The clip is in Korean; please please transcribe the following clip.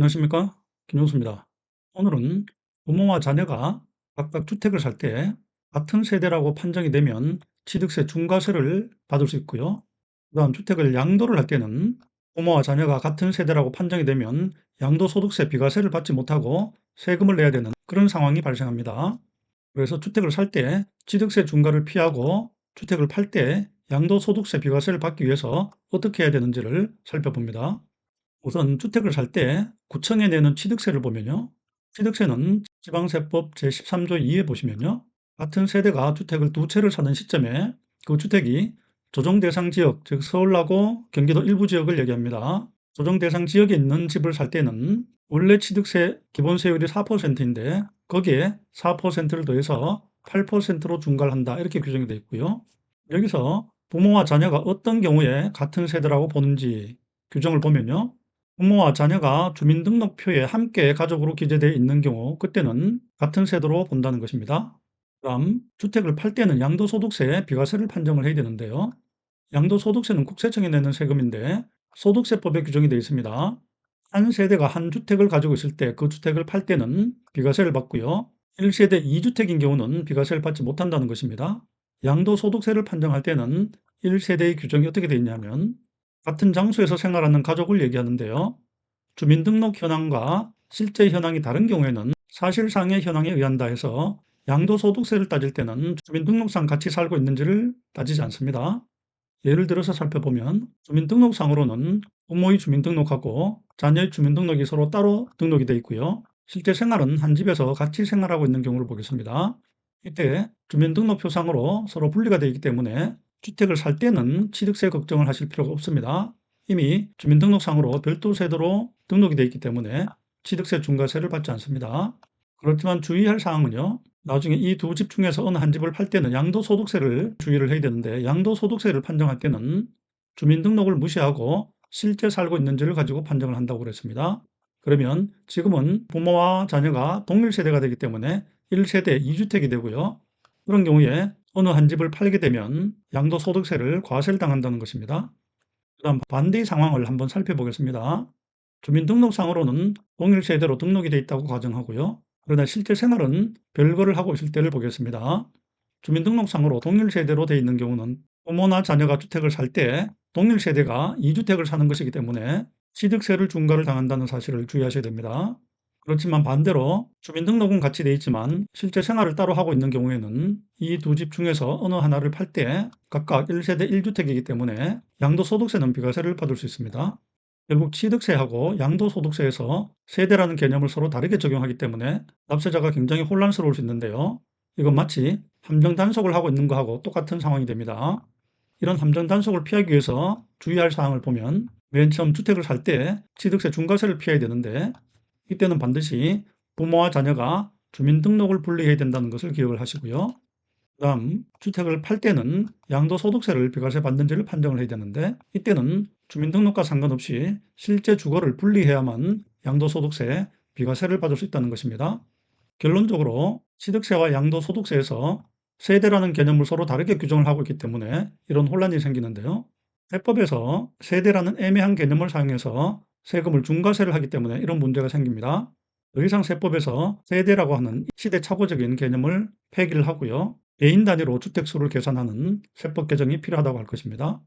안녕하십니까? 김용수입니다. 오늘은 부모와 자녀가 각각 주택을 살 때 같은 세대라고 판정이 되면 취득세 중과세를 받을 수 있고요. 그다음 주택을 양도를 할 때는 부모와 자녀가 같은 세대라고 판정이 되면 양도소득세 비과세를 받지 못하고 세금을 내야 되는 그런 상황이 발생합니다. 그래서 주택을 살 때 취득세 중과를 피하고 주택을 팔 때 양도소득세 비과세를 받기 위해서 어떻게 해야 되는지를 살펴봅니다. 우선 주택을 살 때 구청에 내는 취득세를 보면요. 취득세는 지방세법 제13조 2에 보시면요. 같은 세대가 주택을 두 채를 사는 시점에 그 주택이 조정 대상 지역, 즉 서울하고 경기도 일부 지역을 얘기합니다. 조정 대상 지역에 있는 집을 살 때는 원래 취득세 기본세율이 4%인데 거기에 4%를 더해서 8%로 중과를 한다. 이렇게 규정이 되어 있고요. 여기서 부모와 자녀가 어떤 경우에 같은 세대라고 보는지 규정을 보면요. 부모와 자녀가 주민등록표에 함께 가족으로 기재되어 있는 경우 그때는 같은 세대로 본다는 것입니다. 그다음 주택을 팔 때는 양도소득세 비과세를 판정을 해야 되는데요. 양도소득세는 국세청에 내는 세금인데 소득세법에 규정이 되어 있습니다. 한 세대가 한 주택을 가지고 있을 때 그 주택을 팔 때는 비과세를 받고요. 1세대 2주택인 경우는 비과세를 받지 못한다는 것입니다. 양도소득세를 판정할 때는 1세대의 규정이 어떻게 되어 있냐면 같은 장소에서 생활하는 가족을 얘기하는데요. 주민등록 현황과 실제 현황이 다른 경우에는 사실상의 현황에 의한다 해서 양도소득세를 따질 때는 주민등록상 같이 살고 있는지를 따지지 않습니다. 예를 들어서 살펴보면 주민등록상으로는 부모의 주민등록하고 자녀의 주민등록이 서로 따로 등록이 되어 있고요. 실제 생활은 한 집에서 같이 생활하고 있는 경우를 보겠습니다. 이때 주민등록표상으로 서로 분리가 되어 있기 때문에 주택을 살 때는 취득세 걱정을 하실 필요가 없습니다. 이미 주민등록상으로 별도 세대로 등록이 되어 있기 때문에 취득세 중과세를 받지 않습니다. 그렇지만 주의할 사항은요. 나중에 이 두 집 중에서 어느 한 집을 팔 때는 양도소득세를 주의를 해야 되는데 양도소득세를 판정할 때는 주민등록을 무시하고 실제 살고 있는지를 가지고 판정을 한다고 그랬습니다. 그러면 지금은 부모와 자녀가 동일 세대가 되기 때문에 1세대 2주택이 되고요. 그런 경우에 어느 한 집을 팔게 되면 양도소득세를 과세를 당한다는 것입니다. 그다음 반대의 상황을 한번 살펴보겠습니다. 주민등록상으로는 동일 세대로 등록이 되어 있다고 가정하고요. 그러나 실제 생활은 별거를 하고 있을 때를 보겠습니다. 주민등록상으로 동일 세대로 되어 있는 경우는 부모나 자녀가 주택을 살 때 동일 세대가 2주택을 사는 것이기 때문에 취득세를 중과를 당한다는 사실을 주의하셔야 됩니다. 그렇지만 반대로 주민등록은 같이 되어 있지만 실제 생활을 따로 하고 있는 경우에는 이 두 집 중에서 어느 하나를 팔 때 각각 1세대 1주택이기 때문에 양도소득세는 비과세를 받을 수 있습니다. 결국 취득세하고 양도소득세에서 세대라는 개념을 서로 다르게 적용하기 때문에 납세자가 굉장히 혼란스러울 수 있는데요. 이건 마치 함정 단속을 하고 있는 거하고 똑같은 상황이 됩니다. 이런 함정 단속을 피하기 위해서 주의할 사항을 보면 맨 처음 주택을 살 때 취득세 중과세를 피해야 되는데 이때는 반드시 부모와 자녀가 주민등록을 분리해야 된다는 것을 기억을 하시고요. 그다음 주택을 팔 때는 양도소득세를 비과세 받는지를 판정을 해야 되는데 이때는 주민등록과 상관없이 실제 주거를 분리해야만 양도소득세 비과세를 받을 수 있다는 것입니다. 결론적으로 취득세와 양도소득세에서 세대라는 개념을 서로 다르게 규정을 하고 있기 때문에 이런 혼란이 생기는데요. 세법에서 세대라는 애매한 개념을 사용해서 세금을 중과세를 하기 때문에 이런 문제가 생깁니다. 더 이상 세법에서 세대라고 하는 시대착오적인 개념을 폐기를 하고요. 개인 단위로 주택수를 계산하는 세법 개정이 필요하다고 할 것입니다.